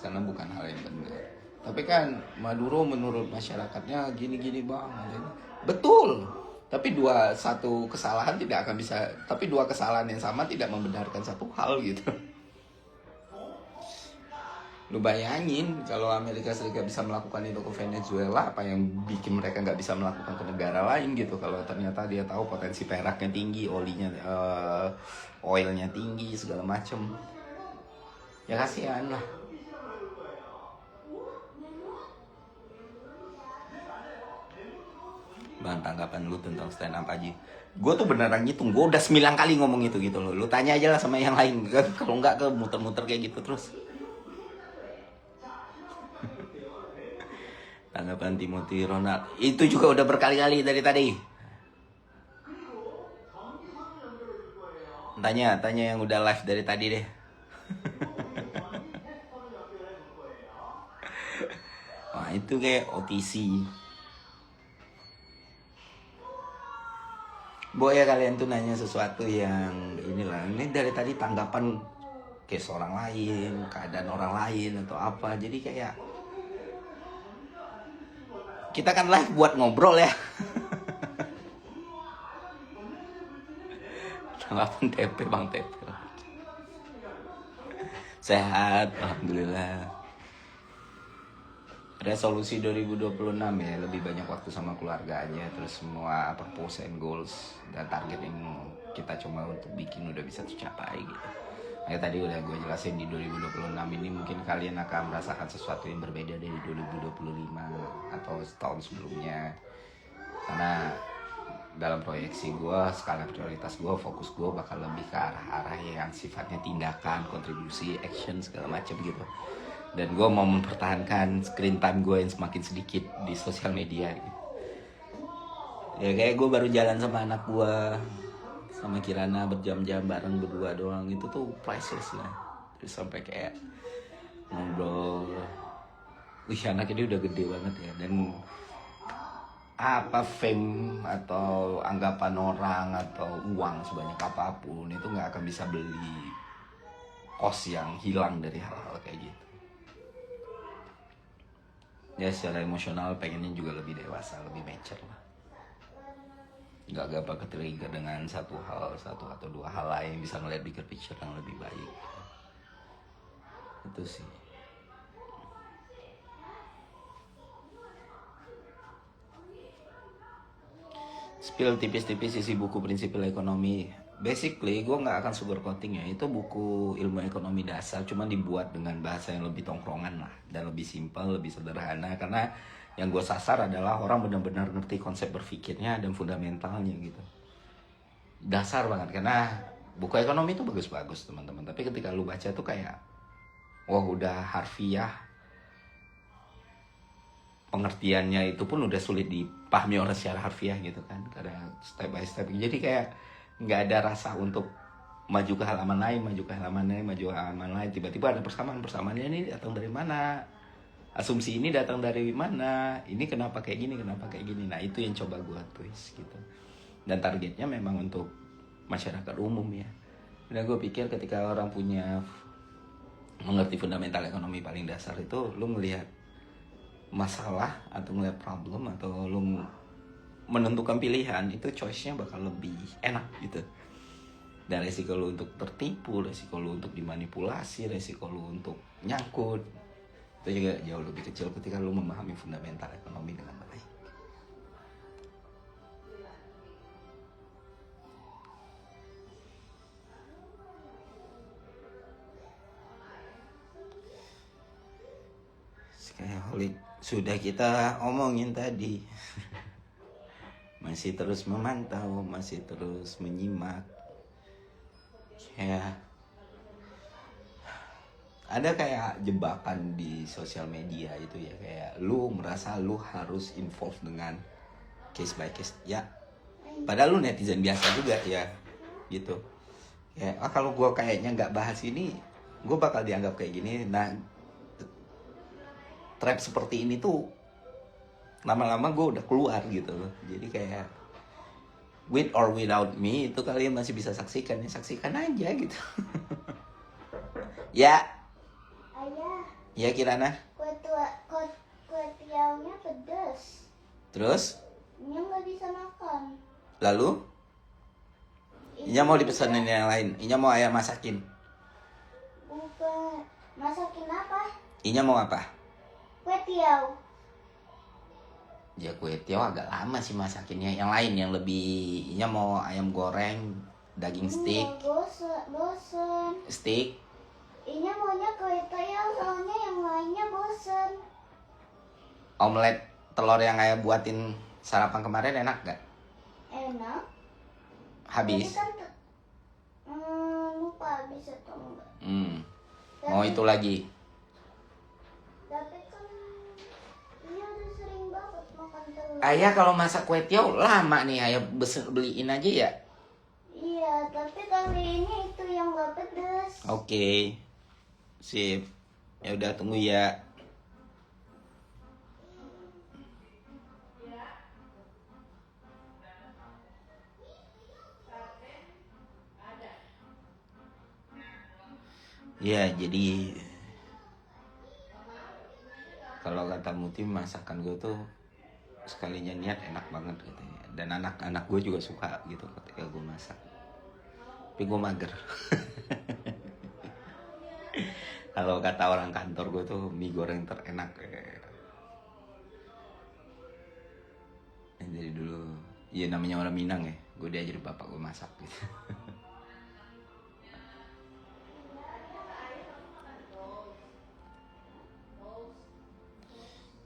karena bukan hal yang benar. Tapi kan Maduro menurut masyarakatnya gini-gini bang, betul. Tapi satu kesalahan tidak akan bisa, tapi dua kesalahan yang sama tidak membenarkan satu hal gitu. Lu bayangin kalau Amerika Serikat bisa melakukan itu ke Venezuela, apa yang bikin mereka nggak bisa melakukan ke negara lain gitu? Kalau ternyata dia tahu potensi peraknya tinggi, oilnya tinggi segala macem, ya kasihan lah. Bang, tanggapan lu tentang stand up Aji? Gue tuh beneran ngitung, gue udah 9 kali ngomong itu gitu loh. Lu tanya aja lah sama yang lain, kalau nggak ke muter-muter kayak gitu terus. Tanggapan Timothy Ronald itu juga udah berkali-kali dari tadi. Tanya yang udah live dari tadi deh. Wah itu kayak OTC. Boy ya kalian tuh nanya sesuatu yang inilah. Ini dari tadi tanggapan case orang lain, keadaan orang lain atau apa. Jadi kayak kita kan live buat ngobrol ya. Tanggapan TP Bang TP. Sehat, alhamdulillah. Resolusi 2026 ya, lebih banyak waktu sama keluarga aja. Terus semua purpose and goals dan target yang kita coba untuk bikin udah bisa tercapai gitu. Kayak tadi udah gue jelasin, di 2026 ini mungkin kalian akan merasakan sesuatu yang berbeda dari 2025 atau setahun sebelumnya. Karena dalam proyeksi gue, skala prioritas gue, fokus gue bakal lebih ke arah-arah yang sifatnya tindakan, kontribusi, action, segala macam gitu. Dan gue mau mempertahankan screen time gue yang semakin sedikit di sosial media gitu. Ya kayak gue baru jalan sama anak gue, sama Kirana berjam-jam bareng berdua doang, itu tuh priceless lah. Terus sampai kayak ngobrol, anak ini udah gede banget ya. Dan apa fame atau anggapan orang atau uang sebanyak apapun itu nggak akan bisa beli cost yang hilang dari hal-hal kayak gitu. Ya secara emosional pengennya juga lebih dewasa, lebih mature lah. Gak gampang ke-trigger dengan satu atau dua hal lain, bisa ngeliat bigger picture yang lebih baik. Itu sih. Spill tipis-tipis isi buku Prinsipil Ekonomi. Basically gue gak akan sugarcoating ya, itu buku ilmu ekonomi dasar, cuma dibuat dengan bahasa yang lebih tongkrongan lah, dan lebih simpel, lebih sederhana. Karena yang gue sasar adalah orang benar-benar ngerti konsep berpikirnya dan fundamentalnya gitu. Dasar banget, karena buku ekonomi itu bagus-bagus teman-teman, tapi ketika lu baca tuh kayak wah udah harfiah, pengertiannya itu pun udah sulit dipahami orang secara harfiah gitu kan, karena step by step. Jadi kayak nggak ada rasa untuk maju ke halaman lain, tiba-tiba ada persamaannya ini datang dari mana, asumsi ini datang dari mana, ini kenapa kayak gini. Nah itu yang coba gue twist gitu. Dan targetnya memang untuk masyarakat umum ya. Dan gue pikir ketika orang mengerti fundamental ekonomi paling dasar itu, lu ngelihat masalah atau ngelihat problem atau lu menentukan pilihan, itu choice-nya bakal lebih enak gitu. Dan resiko lu untuk tertipu, resiko lu untuk dimanipulasi, resiko lu untuk nyangkut itu juga jauh lebih kecil ketika lu memahami fundamental ekonomi dengan baik. Skaholic sudah kita omongin tadi. Masih terus memantau, masih terus menyimak. Ya, ada kayak jebakan di sosial media itu ya, kayak lu merasa lu harus involve dengan case by case ya, padahal lu netizen biasa juga ya gitu. Ya kalau gue kayaknya nggak bahas ini, gue bakal dianggap kayak gini. Nah trap seperti ini tuh lama-lama gue udah keluar gitu loh. Jadi kayak with or without me itu kalian masih bisa saksikan aja gitu. Ya Ya Kirana. Kue tiaonya pedas. Terus? Nya nggak bisa makan. Lalu? Inya mau dipesanin yang lain. Inya mau ayah masakin. Bukan. Masakin apa? Inya mau apa? Kue tiao. Ya kue tiaw agak lama sih masakinnya. Yang lain yang lebih. Inya mau ayam goreng, daging steak. Bosen. Steak. Inya maunya kue tiao soalnya yang lainnya bosen. Omelet telur yang ayah buatin sarapan kemarin enak gak? Enak. Habis. Tapi kan lupa habis atau enggak. Mau itu lagi. Tapi kan Iya udah sering banget makan telur. Ayah kalau masak kue tiaw lama nih, ayah beliin aja ya. Iya, tapi kali ini itu yang gak pedes. Oke. Sip. Ya udah tunggu ya. Ya, jadi kalau kata Muti masakan gue tuh sekalinya niat enak banget katanya. Dan anak-anak gue juga suka gitu ketika gue masak. Tapi gue mager. Kalau kata orang kantor gue tuh mie goreng terenak. Jadi dulu, ya namanya orang Minang ya. Gue diajarin bapak gue masak gitu.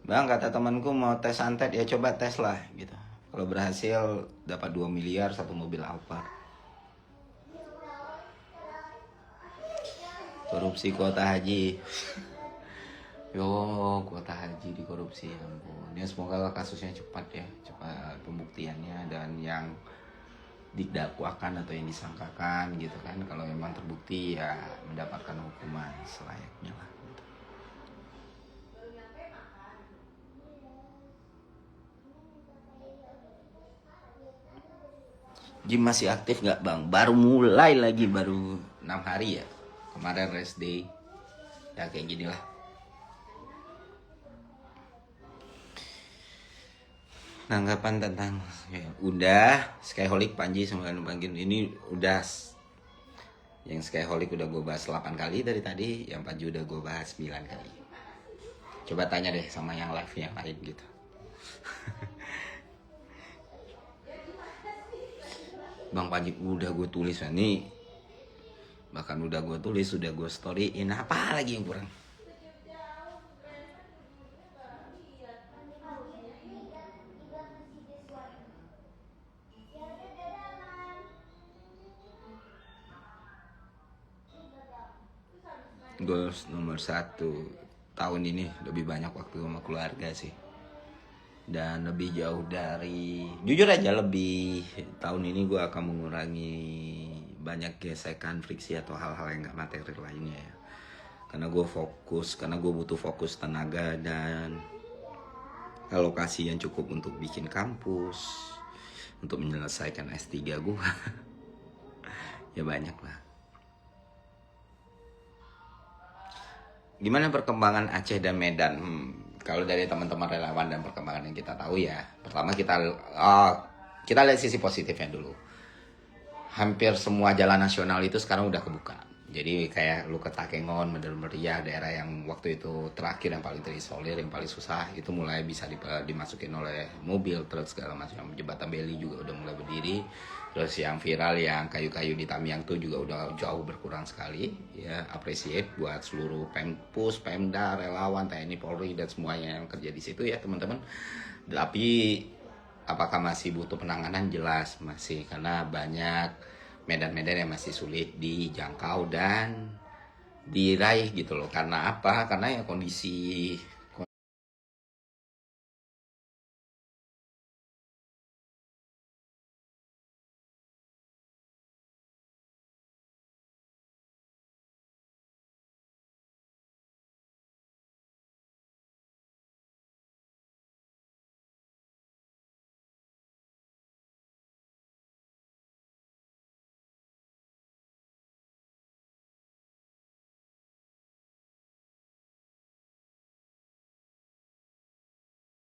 Bang, kata temanku mau tes santet, ya coba tes lah gitu. Kalau berhasil dapat 2 miliar satu mobil Alphard. Korupsi kuota haji. Yo, kuota haji dikorupsi, ampun. Ya semoga kasusnya cepat ya, cepat pembuktiannya dan yang didakwakan atau yang disangkakan gitu kan. Kalau memang terbukti ya mendapatkan hukuman selayaknya lah. Gym masih aktif nggak bang? Baru mulai lagi, baru 6 hari ya. Kemarin rest day. Ya kayak gini lah. Tanggapan tentang ya, udah Skyholic Panji sama Panggil ini udah. Yang Skyholic udah gue bahas 8 kali dari tadi. Yang Panji udah gue bahas 9 kali. Coba tanya deh sama yang live yang lain gitu. Bang Panji udah gue tulis nih, bahkan udah gue tulis, udah gue storyin, apa lagi yang kurang? Goals nomor 1 tahun ini lebih banyak waktu sama keluarga sih. Dan lebih jauh dari, jujur aja lebih tahun ini gue akan mengurangi banyak gesekan, friksi atau hal-hal yang gak materi lainnya ya. Karena gue fokus, karena gue butuh fokus tenaga dan alokasi yang cukup untuk bikin kampus, untuk menyelesaikan S3 gue. Ya banyak lah. Gimana perkembangan Aceh dan Medan? Kalau dari teman-teman relawan dan perkembangan yang kita tahu ya, pertama kita lihat sisi positifnya dulu. Hampir semua jalan nasional itu sekarang udah kebuka. Jadi kayak lu ke Takengon, Medan Meriah, daerah yang waktu itu terakhir yang paling terisolir, yang paling susah, itu mulai bisa dimasukin oleh mobil, truk segala macam. Jembatan Beli juga udah mulai berdiri. Terus yang viral yang kayu-kayu di Tamiang tuh juga udah jauh berkurang sekali. Ya, appreciate buat seluruh Pempus, Pemda, relawan, TNI, Polri dan semuanya yang kerja di situ ya teman-teman. Tapi apakah masih butuh penanganan? Jelas masih, karena banyak medan-medan yang masih sulit dijangkau dan diraih gitu loh. Karena apa? Karena ya kondisi